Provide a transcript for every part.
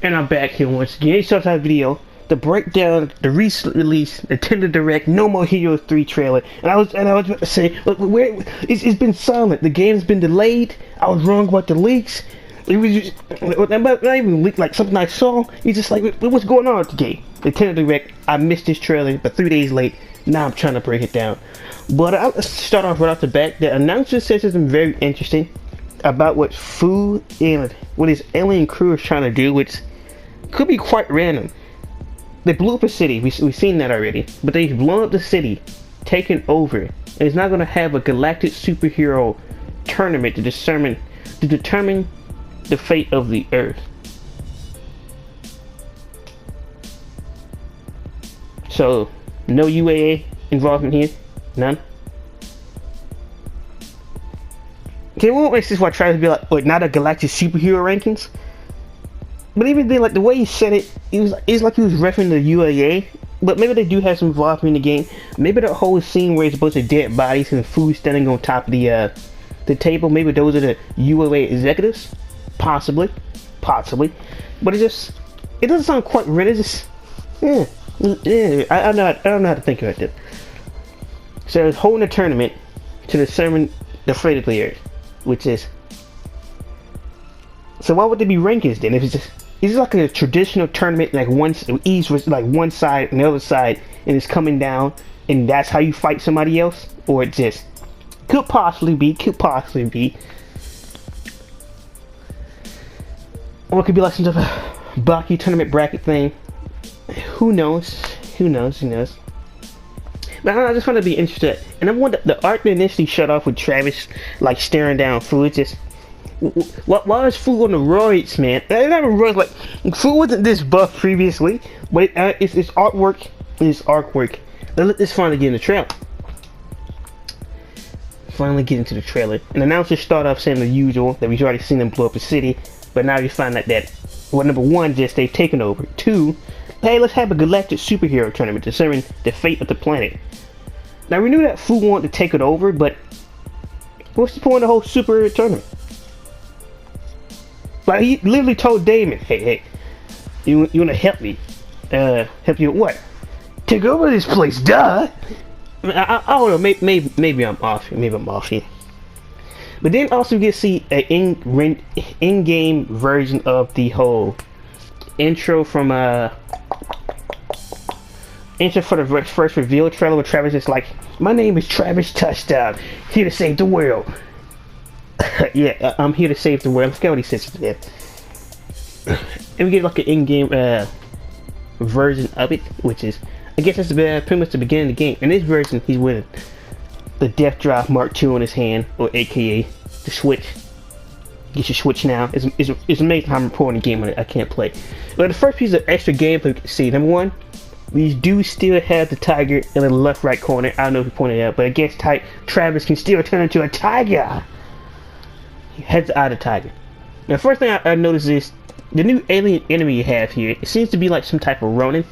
And I'm back here once again. It's our video to break down the recent release Nintendo Direct No More Heroes 3 trailer. And I was about to say, look, where it's been silent. The game's been delayed. I was wrong about the leaks. It was just, not even leaked, like something I saw. It's just like, what's going on with the game? Nintendo Direct. I missed this trailer, but 3 days late. Now I'm trying to break it down. But I'll start off right off the bat. The announcer says something very interesting about what Fu and what his alien crew is trying to do, which could be quite random. They blew up a city, we've seen that already, but they've blown up the city, taken over, and it's not going to have a galactic superhero tournament to determine the fate of the Earth. So, no UAA involvement here? None? Okay, what makes this why I try to be like, not a galactic superhero rankings? But even then, like the way he said it, it's like he was referring to UAA. But maybe they do have some involvement in the game. Maybe that whole scene where it's a bunch of dead bodies and food standing on top of the table. Maybe those are the UAA executives, possibly. But it doesn't sound quite right. It's just I don't know how to think about it. So it's holding a tournament to determine the fate of the Earth, which is. So why would there be rankings then? If it's like a traditional tournament, like each was like one side and the other side, and it's coming down, and that's how you fight somebody else, or it just could possibly be, or it could be like some type of Baki tournament bracket thing. Who knows? But I just want to be interested, and I want the art to initially shut off with Travis like staring down food, just. Why is Fu on the roids, man? Not roids, like Fu wasn't this buff previously, but it's artwork. Let's finally get in the trailer. And the announcers start off saying the usual, that we've already seen them blow up the city, but now you find out that, well, number one, just they've taken over. Two, hey, let's have a galactic superhero tournament determine the fate of the planet. Now we knew that Fu wanted to take it over, but what's the point of the whole super tournament? Like, he literally told Damon, hey, you wanna help me? Help you with what? Take over this place, duh! I don't know, maybe I'm off here. But then also you get to see an in-game version of the whole intro from, intro for the first reveal trailer where Travis is like, my name is Travis Touchdown, here to save the world. Yeah, I'm here to save the world. Let's get what he says to that. And we get like an in-game version of it, which is, I guess that's pretty much the beginning of the game. In this version, he's with the Death Drive Mark II in his hand, or AKA the Switch. Get your Switch now. It's amazing how I'm reporting a game on it. I can't play. But the first piece of extra gameplay we can see, number one, we do still have the tiger in the left-right corner. I don't know if you pointed it out, but I guess Travis can still turn into a tiger. Heads out of tiger. Now, first thing I noticed is the new alien enemy you have here. It seems to be like some type of Ronin.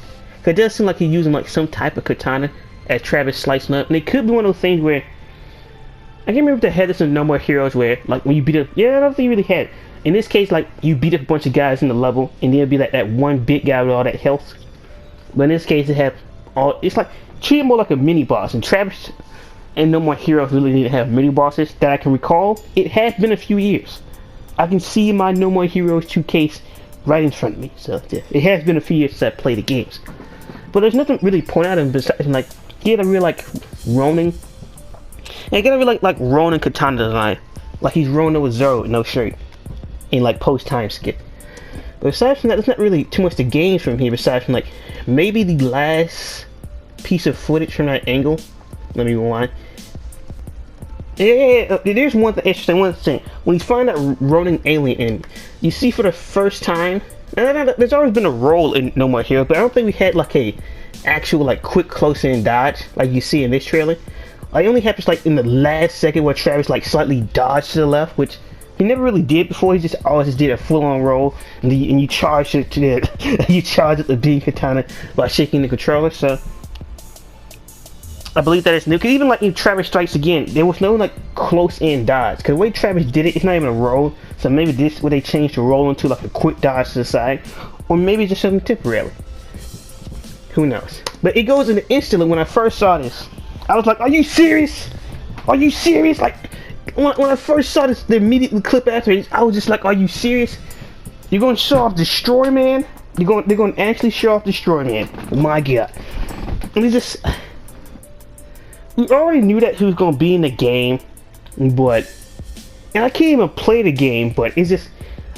It does seem like he's using like some type of katana as Travis slicing up, and it could be one of those things where I can't remember if they had this in No More Heroes where like when you beat up. Yeah, I don't think you really had. In this case, like you beat up a bunch of guys in the level, and then it'd be like that one big guy with all that health. But in this case, they have all. It's like treat it more like a mini boss, and Travis. And No More Heroes really didn't have mini bosses that I can recall. It has been a few years. I can see my No More Heroes 2 case right in front of me. So yeah, it has been a few years since I played the games. But there's nothing really point out of him besides like he had a real like Ronin. And he got a real like Ronin katana design. Like he's Ronin with Zoro with no shirt. In like post time skip. But aside from that, there's not really too much to gain from here besides from like maybe the last piece of footage from that angle. Let me rewind. Yeah, there's one thing interesting. One thing, when you find that Ronin alien, and you see for the first time, there's always been a roll in No More Heroes, but I don't think we had like a actual like quick close-in dodge like you see in this trailer. It only happens like in the last second where Travis like slightly dodged to the left, which he never really did before. He just always did a full-on roll, and you charge it to the you charge at the D katana by shaking the controller. So. I believe that is new. Cause even like in Travis Strikes Again, there was no like close-in dodge. Cause the way Travis did it, it's not even a roll. So maybe this where they changed the roll into like a quick dodge to the side, or maybe just something temporary. Who knows? But it goes into instantly. When I first saw this, I was like, "Are you serious? Are you serious?" Like when I first saw this, the immediate clip after it, I was just like, "Are you serious? You're going to show off Destroy Man? They're going to actually show off Destroy Man? My God!" And it's just, we already knew that he was going to be in the game, but, and I can't even play the game, but it's just,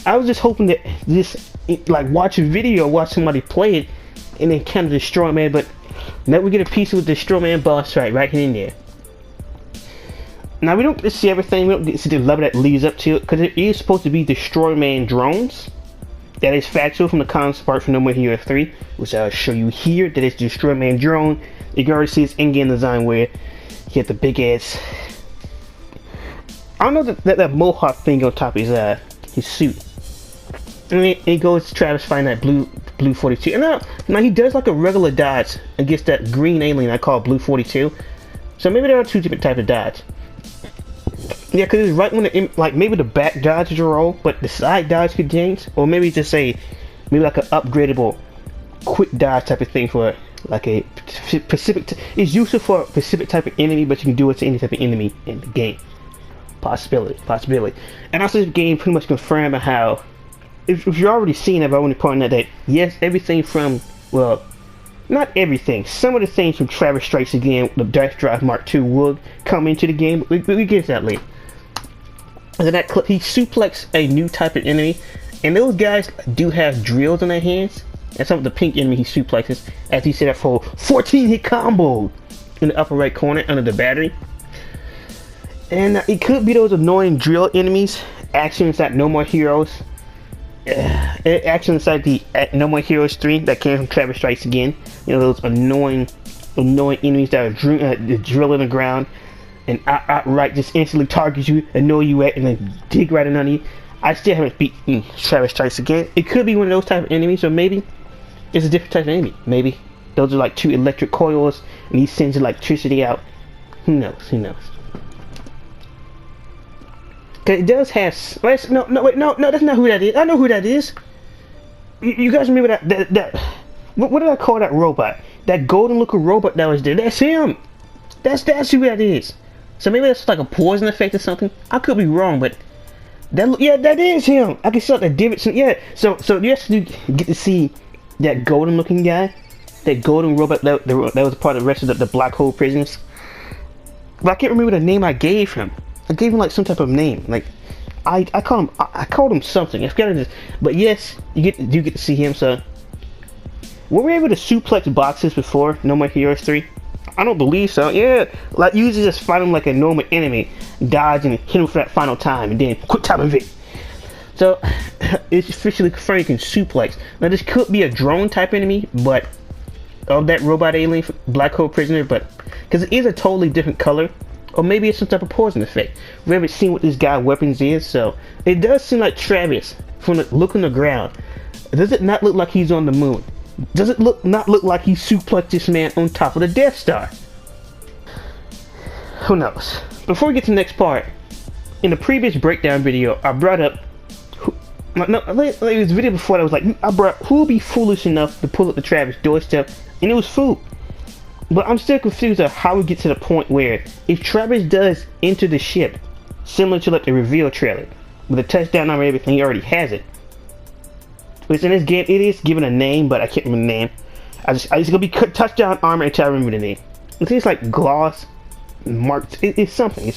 I was just hoping that this, like, watch a video, watch somebody play it, and then kind of Destroy Man. But now we get a piece of Destroy Man boss fight right in there. Now we don't get to see everything, we don't get to see the level that leads up to it, because it is supposed to be Destroy Man drones. That is factual from the concept art for No More Heroes 3, which I'll show you here. That is Destroy Man drone. You can already see his in-game design where he had the big ass, I don't know, that mohawk thing on top of his suit. And then it goes to Travis find that blue 42. And now he does like a regular dodge against that green alien I call Blue 42. So maybe there are two different types of dodge. Yeah, because it's right when like maybe the back dodge is a roll, but the side dodge could change, or maybe just maybe like an upgradable quick dodge type of thing for like a specific. It's useful for a specific type of enemy, but you can do it to any type of enemy in the game. Possibility. And also, this game pretty much confirmed how, if you're already seeing it, but I want to point out that yes, everything from, well, not everything, some of the things from Travis Strikes Again, the Dash Drive Mark II will come into the game. We get to that later. And in that clip, he suplexed a new type of enemy, and those guys do have drills in their hands. And some of the pink enemy he suplexes, as he set up for 14-hit combo in the upper right corner under the battery. And it could be those annoying drill enemies, action inside No More Heroes. Action inside the No More Heroes 3 that came from Travis Strikes Again. You know, those annoying enemies that are drilling the ground and outright just instantly target you, annoy you and then dig right in on you. I still haven't beaten Travis Strikes Again. It could be one of those type of enemies, or maybe it's a different type of enemy. Maybe those are like two electric coils and he sends electricity out. Who knows? Cause it does have. No, that's not who that is. I know who that is. You guys remember that what did I call that robot? That golden looking robot that was there. That's him. That's who that is. So maybe that's like a poison effect or something. I could be wrong, but that is him. I can see the divots. Yeah. So you actually get to see that golden looking guy, that golden robot that was part of the rest of the black hole prisoners. But I can't remember the name I gave him. I gave him like some type of name. Like I called him something. I forgot it. But yes, you get to see him. So were we able to suplex boxes before No More Heroes 3? I don't believe so. Yeah, like you just fight him like a normal enemy, dodge and hit him for that final time, and then quick time event. So it's officially confirmed you can suplex. Now this could be a drone type enemy, but of that robot alien black hole prisoner, but because it is a totally different color, or maybe it's some type of poison effect. We haven't seen what this guy's weapons is, so it does seem like Travis from the look on the ground. Does it not look like he's on the moon? Does it not look like he suplexed this man on top of the Death Star? Who knows? Before we get to the next part, in the previous breakdown video, I brought up this video before that was like, I brought who would be foolish enough to pull up the Travis doorstep, and it was Food. But I'm still confused of how we get to the point where if Travis does enter the ship, similar to like the reveal trailer, with a touchdown number and everything, he already has it. Which in this game, it is given a name, but I can't remember the name. I just gonna be touchdown armor until I remember the name. I think it's like gloss marked. It's something.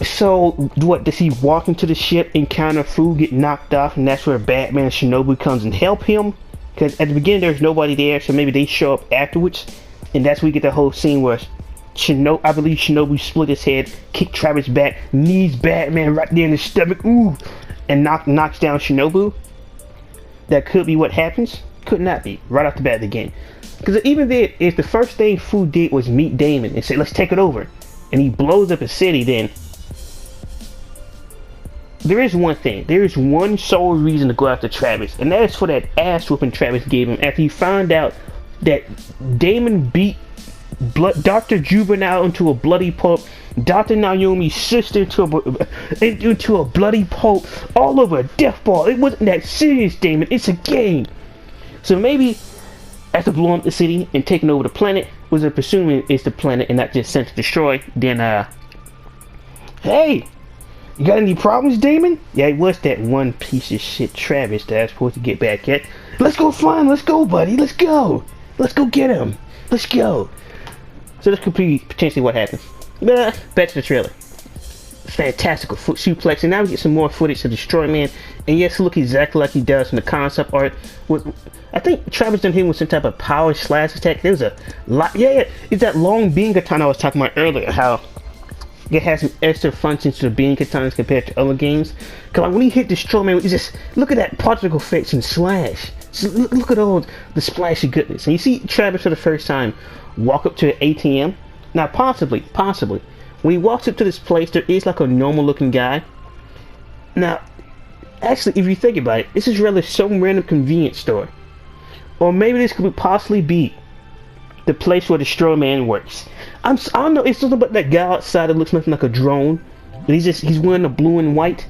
So what? Does he walk into the ship, encounter Food, get knocked off, and that's where Batman and Shinobu comes and help him? Because at the beginning there's nobody there, so maybe they show up afterwards, and that's where we get the whole scene where I believe Shinobu split his head, kicked Travis back, knees Batman right there in the stomach, ooh, and knocks down Shinobu. That could be what happens. Could not be right off the bat of the game. Because even if the first thing Food did was meet Damon and say, let's take it over, and he blows up a city, then there is one thing. There is one sole reason to go after Travis, and that is for that ass whooping Travis gave him after he found out that Damon beat Dr. Juvenile into a bloody pulp, Dr. Naomi's sister into a bloody pulp all over a death ball. It wasn't that serious, Damon. It's a game. So maybe after blowing up the city and taking over the planet, was it presuming it's the planet and not just sent to destroy, then hey, you got any problems, Damon? Yeah, it was that one piece of shit Travis that I was supposed to get back at. Let's go find him. Let's go, buddy. Let's go. Let's go get him. Let's go. So this could be potentially what happens. But back to the trailer. Fantastical foot suplex, and now we get some more footage of Destroy Man. And yes, look exactly like he does in the concept art. I think Travis done him with some type of power slash attack. There's a lot. Yeah, it's that long beam katana I was talking about earlier. How it has some extra functions to the beam katanas compared to other games. Cause like when he hit Destroy Man, you just look at that particle effects and slash. Just look at all the splashy goodness. And you see Travis for the first time walk up to an ATM. Now possibly, when he walks up to this place, there is like a normal looking guy. Now, actually, if you think about it, this is really some random convenience store. Or maybe this could possibly be the place where Destroy Man works. I don't know, it's something about that guy outside that looks nothing like a drone. And he's wearing a blue and white.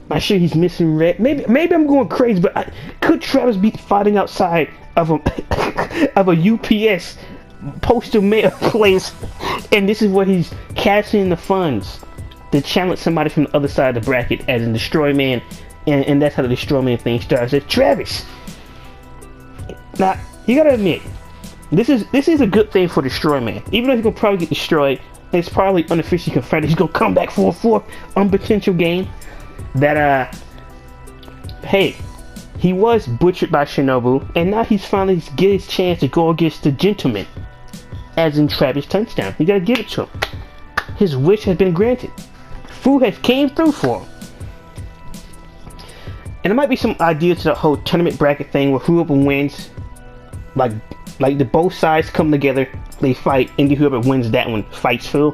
Not sure he's missing red. Maybe I'm going crazy, but could Travis be fighting outside of a UPS postal mail place, and this is where he's cashing the funds to challenge somebody from the other side of the bracket as a Destroy Man, and that's how the Destroy Man thing starts. It's Travis. Now you gotta admit, this is a good thing for Destroy Man. Even though he's gonna probably get destroyed, it's probably unofficially confirmed he's gonna come back for a fourth unpotential game. That hey, he was butchered by Shinobu, and now he's finally get his chance to go against the gentleman. As in Travis Touchdown. You gotta give it to him. His wish has been granted. Fu has came through for him. And there might be some idea to the whole tournament bracket thing where whoever wins, like the both sides come together, they fight, and whoever wins that one fights Fu.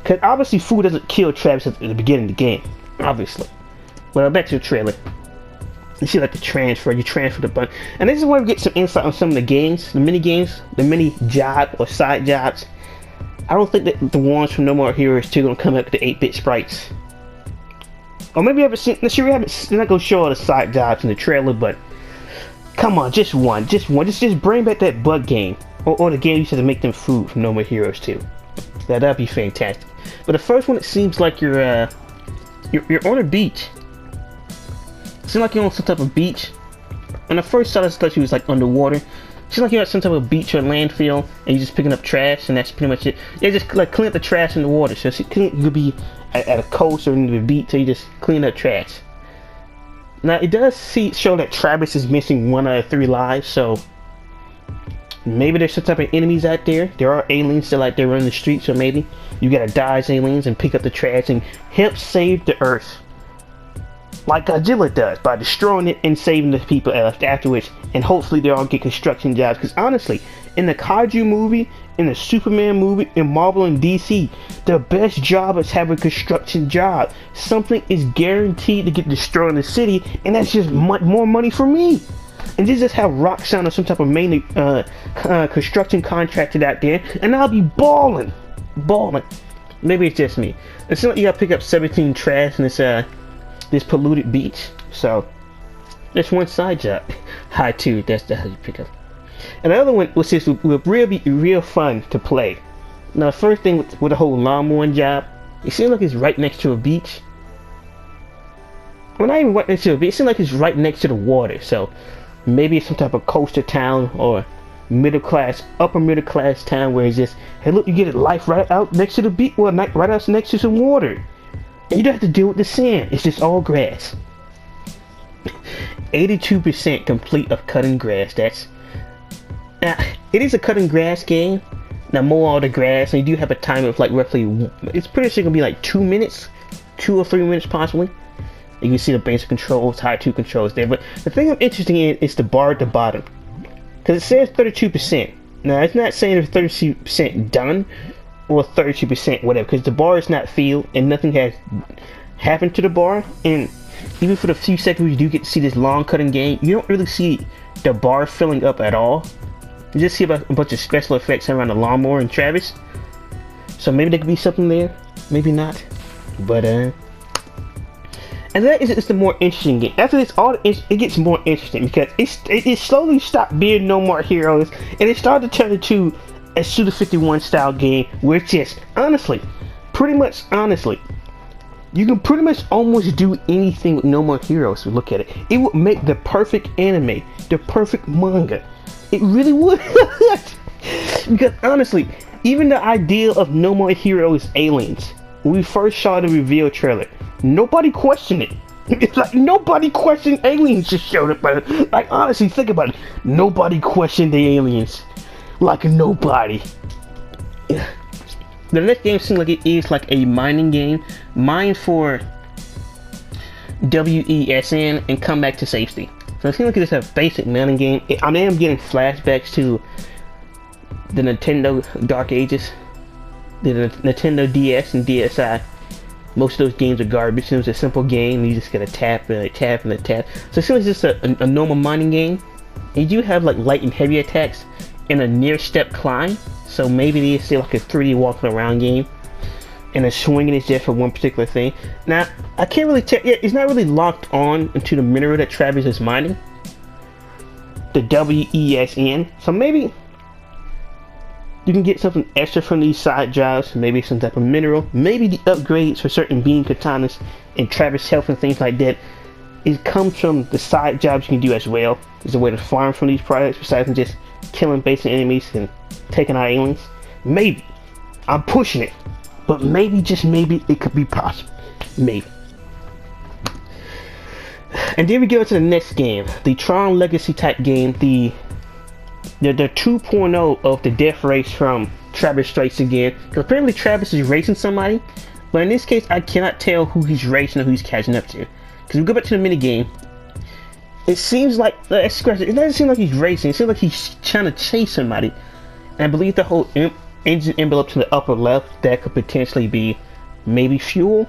Cause obviously Fu doesn't kill Travis at the beginning of the game. Obviously. Well, back to the trailer. You see like the transfer, you transfer the button. And this is where we get some insight on some of the games, the mini games, the mini job or side jobs. I don't think that the ones from No More Heroes 2 gonna come up with the 8-bit sprites. Or maybe we haven't seen, they're not gonna show all the side jobs in the trailer, but come on, just one. Just bring back that bug game. Or the game you said to make them food from No More Heroes 2. That'd be fantastic. But the first one, it seems like you're on a beach. It seems like you're on some type of beach. And the first shot I thought you was like underwater. It seems like you're at some type of beach or landfill and you're just picking up trash, and that's pretty much it. Yeah, just like clean up the trash in the water. So you could be at a coast or in the beach, so you just clean up trash. Now it does show that Travis is missing 1 out of 3 lives, so maybe there's some type of enemies out there. There are aliens still out there running the streets, so maybe you gotta dodge aliens and pick up the trash and help save the Earth. Like Godzilla does, by destroying it and saving the people left afterwards, and hopefully they all get construction jobs. Because honestly, in the Kaiju movie, in the Superman movie, in Marvel and DC, the best job is having a construction job. Something is guaranteed to get destroyed in the city, and that's just more money for me. And this is how Roxanne or some type of main construction contractor out there, and I'll be balling. Maybe it's just me. It seems like you gotta pick up 17 trash in this polluted beach. So that's one side job. High two, that's how you pick up. And the other one was just will really be real fun to play. Now the first thing with the whole lawnmowing job, it seems like it's right next to a beach. Well, not even right next to a beach, it seems like it's right next to the water. So maybe it's some type of coastal town or upper middle class town where it's just, hey look, you get a life right out next to the beach, well, right out next to some water. And you don't have to deal with the sand, it's just all grass. 82% complete of cutting grass. Now, it is a cutting grass game. Now mow all the grass, and you do have a time of like roughly, it's pretty sure gonna be like 2 minutes, 2 or 3 minutes possibly. You can see the basic controls, high 2 controls there. But the thing I'm interested in is the bar at the bottom. Because it says 32%. Now, it's not saying it's 32% done or 32% whatever. Because the bar is not filled and nothing has happened to the bar. And even for the few seconds you do get to see this long cutting game, you don't really see the bar filling up at all. You just see a bunch of special effects around the lawnmower and Travis. So maybe there could be something there, maybe not. But and that is the more interesting game. After this, it gets more interesting because it slowly stopped being No More Heroes and it started to turn into a Suda 51 style game, which is honestly, you can pretty much almost do anything with No More Heroes. If you look at it, it would make the perfect anime, the perfect manga. It really would. Because honestly, even the idea of No More Heroes aliens, when we first saw the reveal trailer, nobody questioned it. It's like nobody questioned aliens just showed up. But like honestly, think about it. Nobody questioned the aliens. Like nobody. The next game seems like it is like a mining game. Mine for WESN and come back to safety. So it seems like it's a basic mining game. I am getting flashbacks to the Nintendo Dark Ages. The Nintendo DS and DSi. Most of those games are garbage. It was a simple game. You just gotta tap and a tap and a tap. So it seems like it's just a normal mining game. You do have like light and heavy attacks and a near step climb. So maybe they still like a 3D walking around game. And the swinging is just for one particular thing. Now, I can't really tell. Yeah, it's not really locked on into the mineral that Travis is mining. The WESN. So maybe you can get something extra from these side jobs, maybe some type of mineral, maybe the upgrades for certain beam katanas and Travis health and things like that. It comes from the side jobs you can do as well. There's a way to farm from these products besides than just killing basic enemies and taking out aliens. Maybe. I'm pushing it. But maybe, just maybe, it could be possible. Maybe. And then we go to the next game. The Tron Legacy type game. The 2.0 of the death race from Travis Strikes Again. Because apparently Travis is racing somebody, but in this case I cannot tell who he's racing or who he's catching up to. Because we go back to the mini game, it seems like it doesn't seem like he's racing. It seems like he's trying to chase somebody. And I believe the whole engine envelope to the upper left, that could potentially be maybe fuel,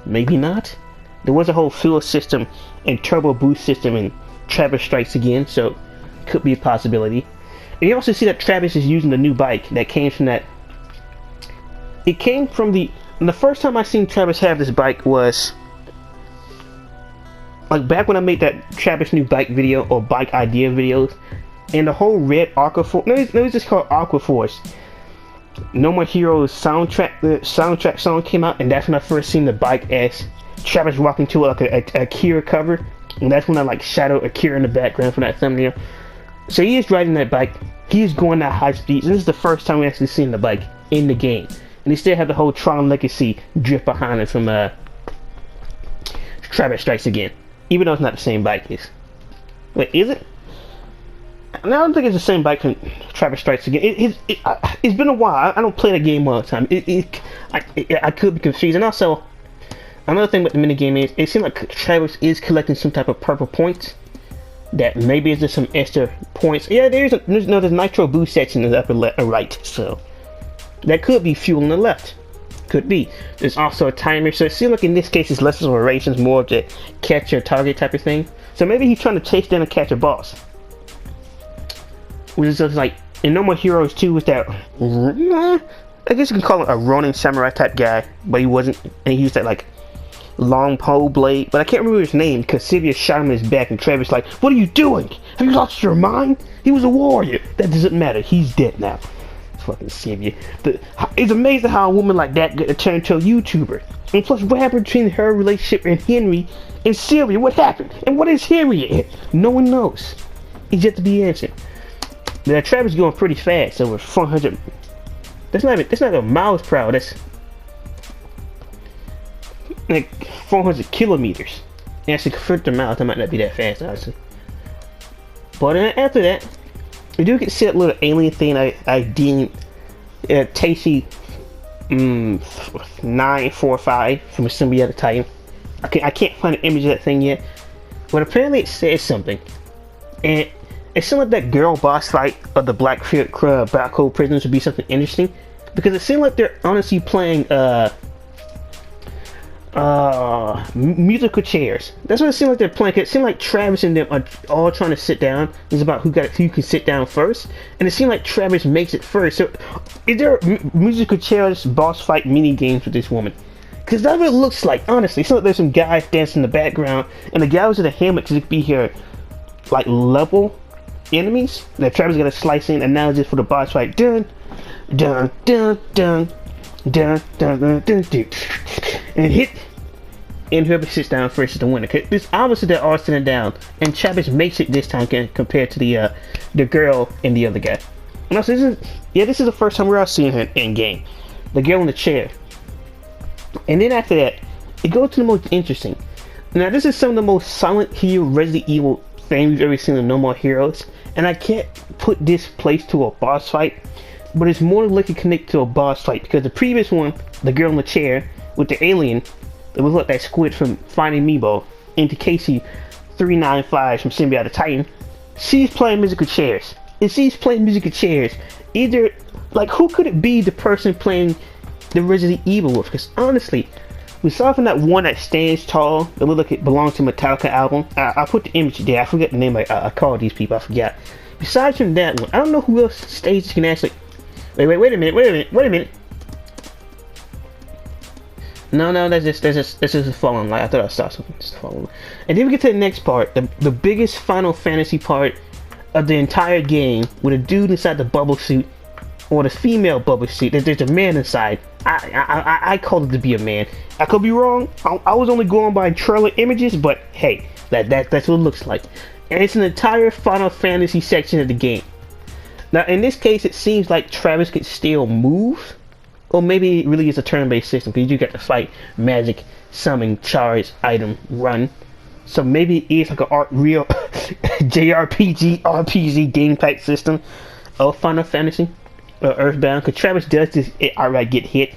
maybe not. There was a whole fuel system and turbo boost system in Travis Strikes Again, so could be a possibility. And you also see that Travis is using the new bike that came from that. It came from the first time I seen Travis have this bike was like back when I made that Travis new bike video or bike idea videos, and the whole red Aquaforce. No, it was just called Aquaforce. No More Heroes soundtrack. The soundtrack song came out, and that's when I first seen the bike as Travis walking to like a Akira cover, and that's when I like shadowed Akira in the background for that thumbnail. So he is riding that bike. He is going at high speeds. This is the first time we actually seen the bike in the game, and he still have the whole Tron Legacy drift behind him from Travis Strikes Again. Even though it's not the same bike. Wait, is it? No, I don't think it's the same bike from Travis Strikes Again. It's been a while. I don't play the game all the time. I could be confused. And also, another thing with the minigame is, it seems like Travis is collecting some type of purple points. That maybe is just some extra points. Yeah, there's nitro boost section in the upper right. So, that could be fuel on the left. Could be. There's also a timer. So, it seems like in this case, it's less of a race. It's more of the catch your target type of thing. So, maybe he's trying to chase down and catch a boss. Which is just like in No More Heroes 2 with that, I guess you can call him a Ronin samurai type guy, but he wasn't, and he used that like long pole blade, but I can't remember his name because Sylvia shot him in his back and Travis like, what are you doing? Have you lost your mind? He was a warrior. That doesn't matter. He's dead now. Fucking Sylvia. It's amazing how a woman like that got to turn into a YouTuber. And plus, what happened between her relationship and Henry and Sylvia? What happened? And what is Henry? No one knows. He's yet to be answered. Now Travis is going pretty fast, over 400. That's not a miles per hour. That's like 400 kilometers. Actually, convert to miles, that might not be that fast, honestly. But after that, we do get to see that little alien thing I deemed Tasty 945 from a Symbiotic Titan. I can't find an image of that thing yet, but apparently it says something, and it seemed like that girl boss fight of the Black Hole prisoners would be something interesting, because it seemed like they're honestly playing musical chairs. That's what it seemed like they're playing. It seemed like Travis and them are all trying to sit down. It's about who can sit down first, and it seemed like Travis makes it first. So, is there musical chairs boss fight mini games with this woman? Because that's what it looks like. Honestly, it seems like there's some guys dancing in the background, and the guy was in the helmet could be here, like level enemies that Travis got to slice in, and now just for the boss fight. Dun dun dun dun. Dun, dun, dun, dun, dun. And hit, and whoever sits down first is the winner. It's obviously they're all sitting down, and Travis makes it this time compared to the girl and the other guy. And also, this is the first time we're all seeing her in game. The girl in the chair. And then after that, it goes to the most interesting. Now, this is some of the most Silent Hill Resident Evil things we've ever seen in No More Heroes, and I can't put this place to a boss fight, but it's more likely connected to a boss fight because the previous one, the girl in the chair with the alien, it was like that squid from Finding Nemo, into KC-395 from Symbiote Titan. She's playing musical chairs. And she's playing musical chairs. Either, like, who could it be the person playing the Resident Evil with? Because honestly, we saw from that one that stands tall, it looked like it belongs to Metallica album. I put the image there. I forget the name I called these people. I forgot. Besides from that one, I don't know who else stages can actually. Wait a minute. No, that's just a falling light. I thought I saw something. Just a falling light. And then we get to the next part, the biggest Final Fantasy part of the entire game, with a dude inside the bubble suit, or the female bubble suit. There's a man inside. I called it to be a man. I could be wrong. I was only going by trailer images, but hey, that's what it looks like. And it's an entire Final Fantasy section of the game. Now, in this case, it seems like Travis could still move, or maybe it really is a turn-based system, because you got to fight, magic, summon, charge, item, run. So maybe it's like a real JRPG, RPG game type system of Final Fantasy, or Earthbound, because Travis does this outright get hit.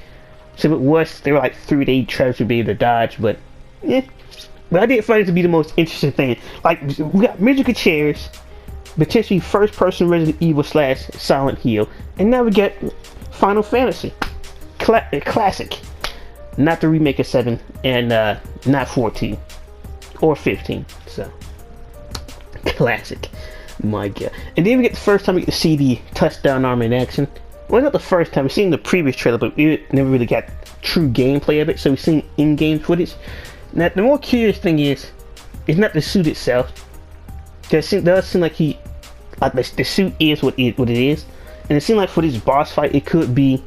So if it was, they were like 3D, Travis would be able to dodge, but yeah. But I did find it to be the most interesting thing. Like, we got musical chairs, potentially first-person Resident Evil / Silent Hill, and now we get Final Fantasy, classic, not the remake of 7, and not 14 or 15. So classic, my god. And then we get the first time we get to see the touchdown arm in action. Well, not the first time. We've seen the previous trailer, but we never really got true gameplay of it. So we've seen in-game footage. Now, the more curious thing is, it's not the suit itself. It does seem like the suit is what it is, and it seems like for this boss fight, it could be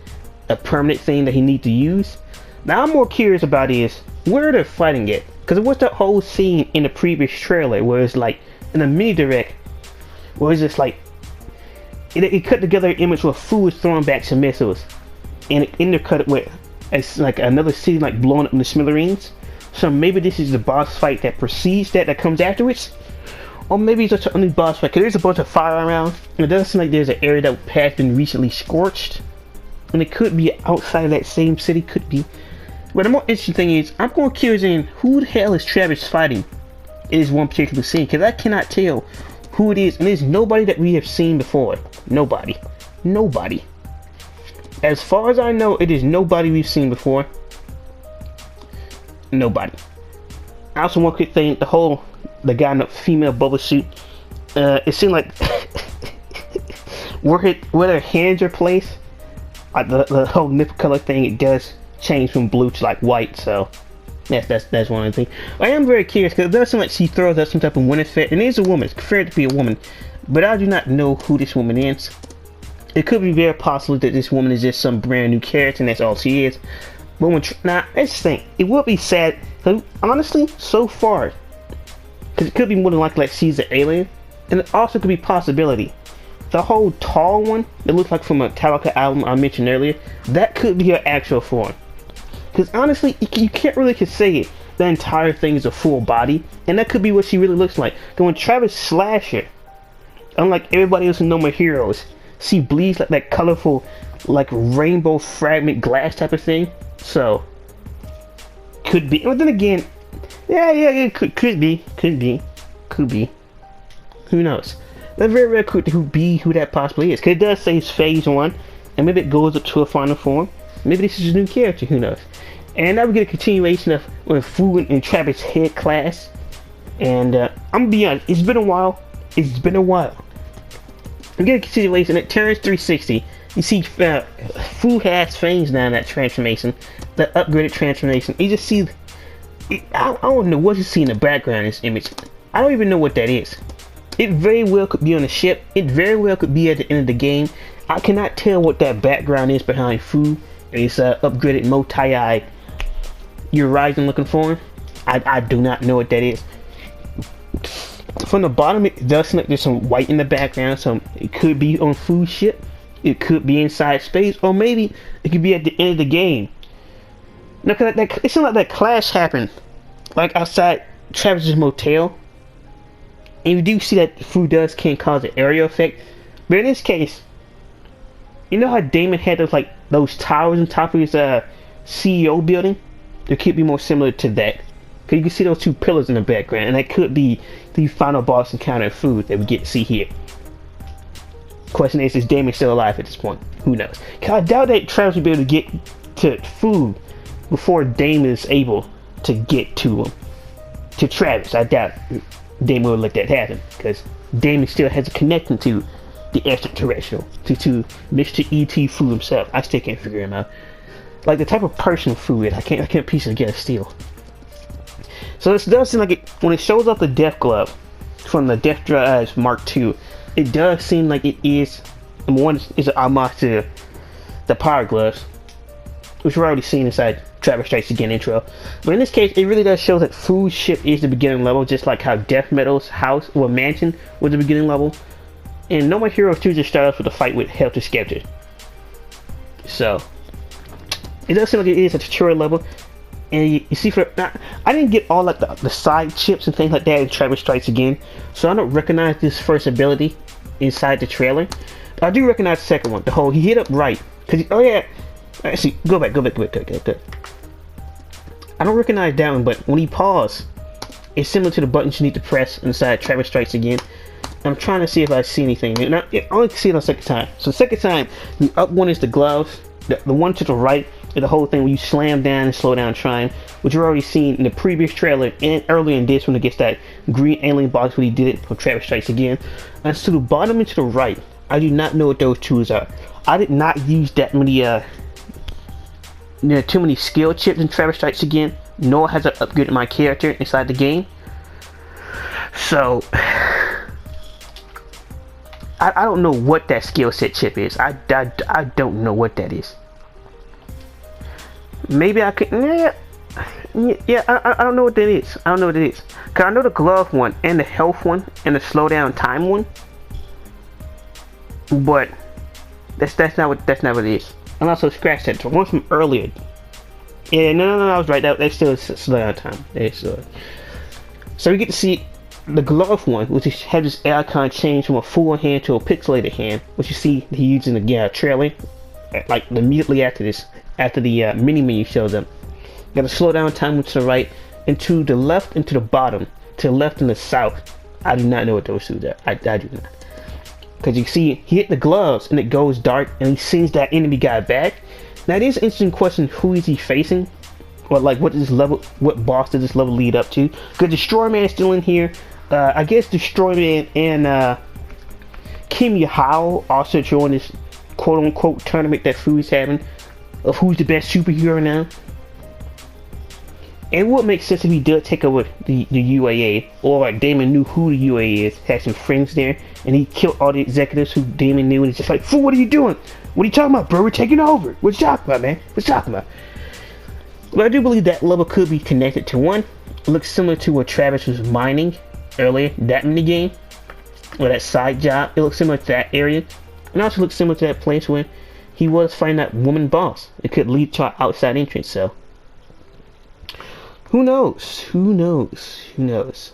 a permanent thing that he needs to use. Now, I'm more curious about is where they're fighting it, because it was that whole scene in the previous trailer where it's like in a mini direct, where it's just like it cut together an image where Fu is throwing back some missiles, and it intercut it with it's like another city like blowing up in the smithereens. So maybe this is the boss fight that precedes that comes afterwards. Or maybe it's just a new boss fight, because there's a bunch of fire around, and it does seem like there's an area that has been recently scorched. And it could be outside of that same city, could be. But the more interesting thing is, I'm going curious in who the hell is Travis fighting in this one particular scene, because I cannot tell who it is, and there's nobody that we have seen before. Nobody. As far as I know, it is nobody we've seen before. Nobody. Also, one quick thing, the guy in the female bubble suit, it seemed like where their hands are placed, like the whole nipple color thing, it does change from blue to like white. So that's one of the things. I am very curious, because it does seem like she throws out some type of wind effect, and it is a woman. It's preferred to be a woman, but I do not know who this woman is. It could be very possible that this woman is just some brand new character, and that's all she is. But now, let's think. It would be sad, honestly, so far, because it could be more than likely like she's an alien, and it also could be possibility. The whole tall one that looks like from a Metallica album I mentioned earlier, that could be her actual form. Because honestly, you can't really say it. The entire thing is a full body, and that could be what she really looks like. Because when Travis slashed her, unlike everybody else in No More Heroes, she bleeds like that colorful, like rainbow fragment glass type of thing. So could be, but then again, yeah, could be. Who knows? That's very cool to be who that possibly is. Cause it does say it's phase 1, and maybe it goes up to a final form. Maybe this is a new character. Who knows? And now we get a continuation of with Fu and Travis head class. And I'm gonna be honest, it's been a while. It's been a while. We get a continuation. It turns 360. You see, Fu has fangs now in that transformation, the upgraded transformation. You just see, I don't know what you see in the background in this image. I don't even know what that is. It very well could be on the ship. It very well could be at the end of the game. I cannot tell what that background is behind Fu. It's upgraded multi-eye Urizen looking form. I do not know what that is. From the bottom, it does look like there's some white in the background. So it could be on Fu's ship. It could be inside space, or maybe it could be at the end of the game. Now, cause it seemed like that clash happened, like outside Travis's motel. And you do see that Fu does can cause an area effect, but in this case, you know how Damon had those towers on top of his CEO building? It could be more similar to that, cause you can see those two pillars in the background, and that could be the final boss encounter of Fu that we get to see here. Question is Damon still alive at this point? Who knows? Cause I doubt that Travis will be able to get to Fu before Damon is able to get to him. To Travis, I doubt Damon will let that happen, because Damon still has a connection to the extraterrestrial, to Mr. E.T. Fu himself. I still can't figure him out. Like the type of person Fu is, I can't piece it together still. So this does seem like it, when it shows off the Death Glove from the Death Drive Mark II, it does seem like it is, one is an homage to the Power Gloves, which we're already seeing inside Travis Strikes Again intro. But in this case, it really does show that Fu's ship is the beginning level, just like how Death Metal's house or mansion was the beginning level. And No More Heroes 2 just started off with a fight with Helter Skelter. So it does seem like it is a tutorial level. And you see, I didn't get all like the side chips and things like that in Travis Strikes Again, so I don't recognize this first ability inside the trailer. But I do recognize the second one, the whole he hit up right. Cause oh yeah, actually go back. Good. I don't recognize that one, but when he paused, it's similar to the buttons you need to press inside Travis Strikes Again. I'm trying to see if I see anything. Now, I only see it on the second time. So the second time, the up one is the gloves. The one to the right is the whole thing where you slam down and slow down trying, which you've already seen in the previous trailer and earlier in this when it gets that green alien box when he did it for Travis Strikes Again. And to the bottom and to the right, I do not know what those tools are. I did not use that many too many skill chips in Travis Strikes Again, nor has I upgraded my character inside the game. So I don't know what that skill set chip is. I don't know what that is. Maybe I could. Yeah. I don't know what that is. I don't know what it is. Cause I know the glove one and the health one and the slow down time one. But that's not what it is. And also scratch that one from earlier. Yeah, no, I was right. That's still slow down time. So we get to see the glove one, which has this icon change from a full hand to a pixelated hand, which you see he using the trailer, like immediately after this, after the mini menu shows up. You got to slow down time to the right, and to the left and to the bottom, to the left and the south. I do not know what those two are. I do not. Because you see, he hit the gloves and it goes dark, and he sends that enemy guy back. Now it is an interesting question: who is he facing? Or like, what boss does this level lead up to? Because Destroy Man is still in here. I guess Destroy Man and Kim Yahao also joined this quote-unquote tournament that Fu's having of who's the best superhero now. It would make sense if he did take over the UAA, or like Damon knew who the UAA is, had some friends there, and he killed all the executives who Damon knew, and he's just like, Fu, what are you doing? What are you talking about, bro? We're taking over. What you talking about, man? What you talking about? But I do believe that level could be connected to one. It looks similar to what Travis was mining earlier, that mini game, or that side job. It looks similar to that area, and also looks similar to that place where he was fighting that woman boss. It could lead to our outside entrance, so who knows? Because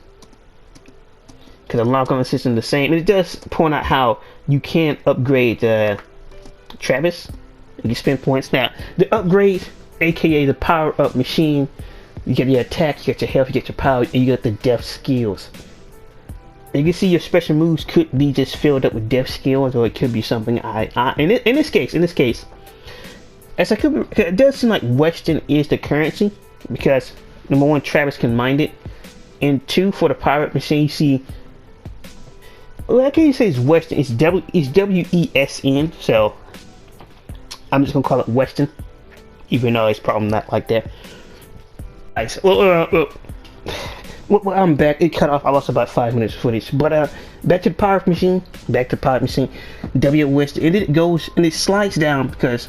the lock-on system is the same, and it does point out how you can upgrade Travis. You can spend points. Now, the upgrade, aka the power-up machine, you get your attack, you get your health, you get your power, and you get the death skills. And you can see your special moves could be just filled up with death skills, or it could be something in this case, as I could, it does seem like Weston is the currency because number one, Travis can mine it, and two, for the pirate machine, you see. Well, I can't say it's Weston. It's WESN. So I'm just gonna call it Weston, even though it's probably not like that. Nice. Well, I'm back. It cut off. I lost about 5 minutes of footage. But back to the pirate machine. Back to the pirate machine. W Weston. And it goes and it slides down because.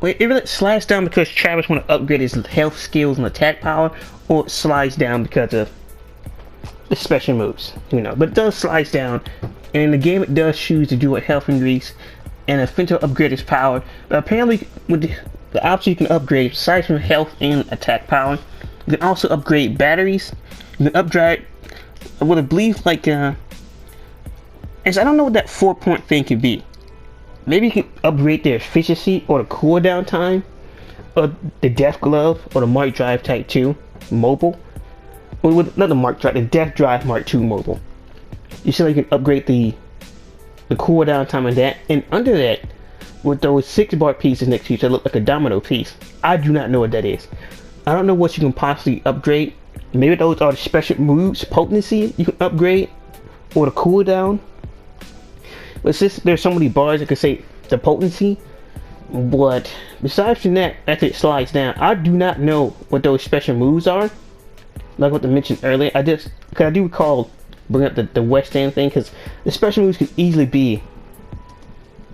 Wait, it really slides down because Travis want to upgrade his health skills and attack power, or it slides down because of the special moves, you know. But it does slides down, and in the game it does choose to do a health increase and a fin to upgrade his power. But apparently, with the option you can upgrade, besides from health and attack power, you can also upgrade batteries. You can upgrade, I would believe, like, as I don't know what that 4-point thing could be. Maybe you can upgrade their efficiency or the cooldown time, or the Death Glove, or the Mark Drive Type 2 mobile. Well, not the Mark Drive, the Death Drive Mark 2 mobile. You see, like, you can upgrade the cooldown time of that, and under that, with those 6-bar pieces next to each other, look like a domino piece. I do not know what that is. I don't know what you can possibly upgrade. Maybe those are the special moves, potency you can upgrade, or the cooldown. But since there's so many bars, I could say the potency. But besides from that, after it slides down, I do not know what those special moves are. Like what I mentioned earlier, I do recall bringing up the West End thing, because the special moves could easily be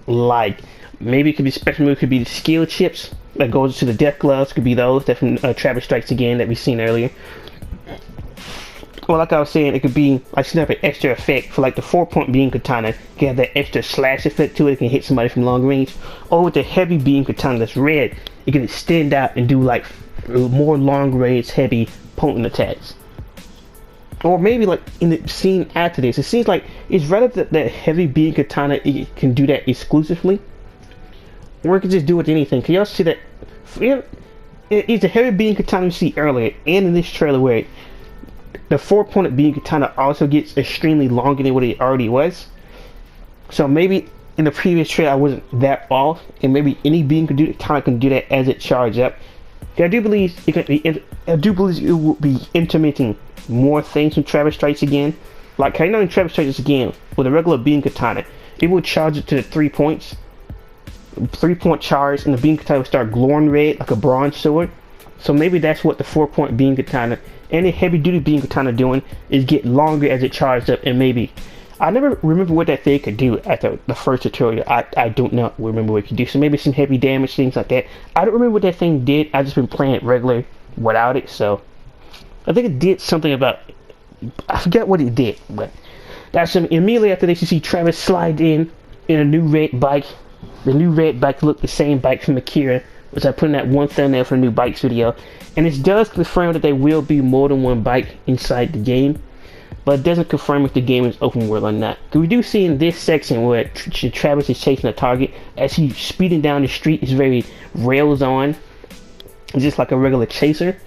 like, maybe it could be special moves, could be the skill chips that goes to the Death Gloves, could be those that from Travis Strikes Again that we've seen earlier. Well, like I was saying, it could be like snap an extra effect for like the 4-point beam katana. You can have that extra slash effect to it. It can hit somebody from long range. Or with the heavy beam katana that's red, it can extend out and do like more long range, heavy, potent attacks. Or maybe like in the scene after this, it seems like it's rather that heavy beam katana it can do that exclusively, or it can just do it with anything. Can y'all see that? It's a heavy beam katana you see earlier, and in this trailer where the 4-pointed beam katana also gets extremely longer than what it already was. So maybe in the previous trailer I wasn't that off, and maybe any beam katana can do that as it charges up. I do believe it will be implementing more things from Travis Strikes Again. Like, I know in Travis Strikes Again, with a regular beam katana, it will charge it to the 3 points. 3-point charge, and the beam katana will start glowing red like a bronze sword. So maybe that's what the 4-point beam katana and the heavy duty beam katana doing, is get longer as it charged up. And maybe I never remember what that thing could do after the first tutorial. I don't know remember what it could do. So maybe some heavy damage, things like that. I don't remember what that thing did. I just been playing it regular without it. So I think it did something about, I forget what it did, but that's immediately after this you see Travis slide in a new red bike. The new red bike looked the same bike from Akira, which I put in that one thumbnail for the new bikes video. And it does confirm that there will be more than one bike inside the game, but it doesn't confirm if the game is open world or not. Because we do see in this section where Travis is chasing a target, as he's speeding down the street, it's very rails on, just like a regular chaser.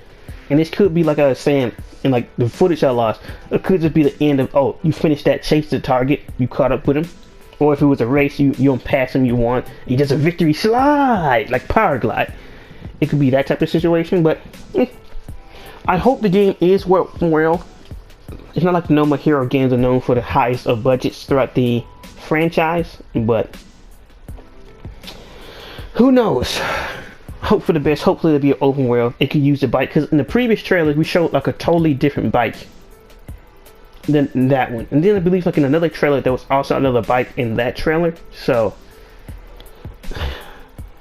And this could be, like I was saying, in like the footage I lost, it could just be the end of, oh, you finished that chase to the target, you caught up with him. Or if it was a race, you don't pass him, you won. He does a victory slide, like Power Glide. It could be that type of situation, but I hope the game is well. It's not like the No More Hero games are known for the highest of budgets throughout the franchise, but who knows? Hope for the best. Hopefully it'll be an open world. It could use the bike, because in the previous trailer we showed like a totally different bike than that one, and then I believe like in another trailer there was also another bike in that trailer. So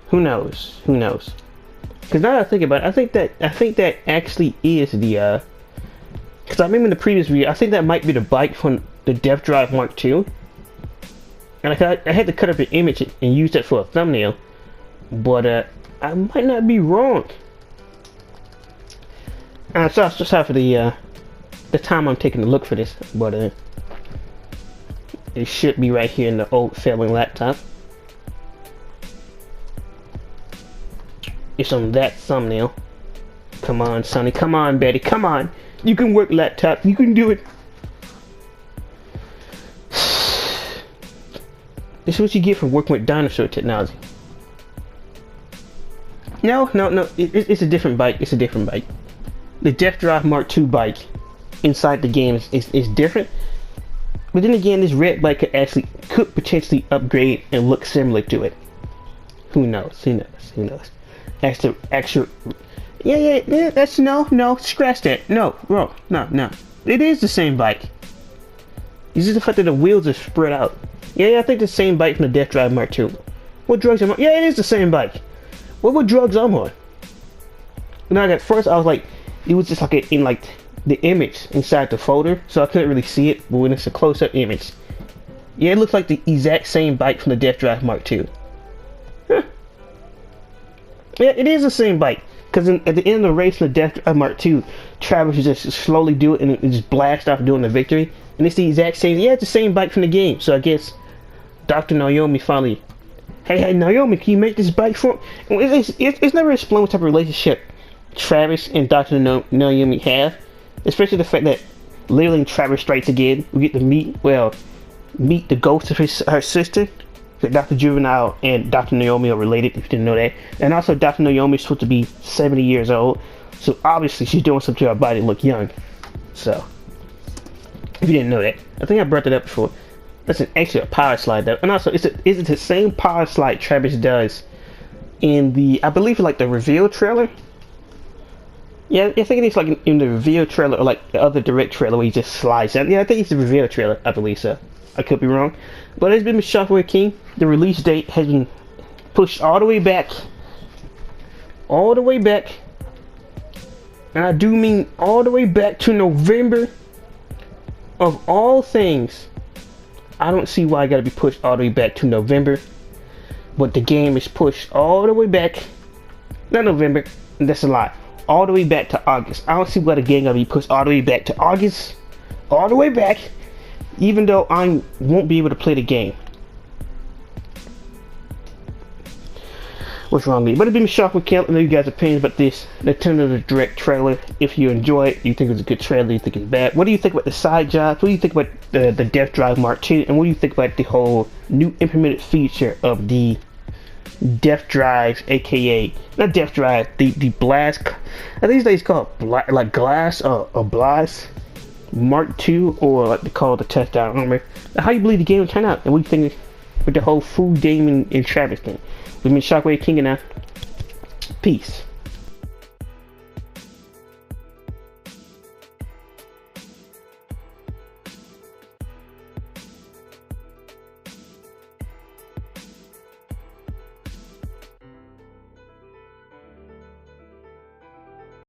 who knows? Because now that I think about it, I think that actually is the because I remember in the previous video, I think that might be the bike from the Death Drive Mark 2, and I had to cut up an image and use that for a thumbnail, but I might not be wrong. So I'm just sorry for the time I'm taking to look for this, but it should be right here in the old failing laptop. It's on that thumbnail. Come on, Sonny. Come on, Betty. Come on. You can work, laptop. You can do it. This is what you get for working with dinosaur technology. No. It's a different bike. It's a different bike. The Death Drive Mark II bike inside the game is different. But then again, this red bike could potentially upgrade and look similar to it. Who knows? Who knows? Actual. Yeah. That's no. Scratch that. No, bro. No. It is the same bike. It's just the fact that the wheels are spread out. Yeah, I think the same bike from the Death Drive Mark II. What drugs am I? Yeah, it is the same bike. What drugs I'm on? Now, at first I was like, it was just like in like the image inside the folder, so I couldn't really see it. But when it's a close-up image, yeah, it looks like the exact same bike from the Death Drive Mark II. Huh. Yeah, it is the same bike. Because at the end of the race from the Death Drive Mark II, Travis just slowly do it and it just blast off doing the victory. And it's the exact same. Yeah, it's the same bike from the game. So I guess Dr. Naomi finally, hey Naomi, can you make this bike for me? It's never explained what type of relationship Travis and Dr. Naomi have. Especially the fact that literally in Travis Strikes Again, we get to meet the ghost of her sister. Dr. Juvenile and Dr. Naomi are related, if you didn't know that. And also Dr. Naomi is supposed to be 70 years old. So obviously she's doing something to her body to look young. So, if you didn't know that. I think I brought that up before. That's actually a power slide though. And also, is it the same power slide Travis does in the, I believe like the reveal trailer? Yeah, I think it's like in the reveal trailer or like the other direct trailer where he just slides down. Yeah, I think it's the reveal trailer, I believe so. I could be wrong. But it's been Shockwave King. The release date has been pushed all the way back. All the way back. And I do mean all the way back to November. Of all things. I don't see why I gotta be pushed all the way back to November. But the game is pushed all the way back. Not November. That's a lie. All the way back to August. I don't see why the game gotta be pushed all the way back to August. All the way back. Even though I won't be able to play the game. What's wrong with me? But it's been Shockwave King. I know you guys' opinions about this Nintendo Direct trailer. If you enjoy it, you think it's a good trailer, you think it's bad. What do you think about the side jobs? What do you think about the Death Drive Mark II? And what do you think about the whole new implemented feature of the Death Drive, aka not Death Drive, the Blast? I think it's called like Glass or Blast Mark II, or like they call it the touchdown armor. How you believe the game will turn out, and what do you think with the whole food gaming and Travis thing? We've been Shockwave King and now. Peace.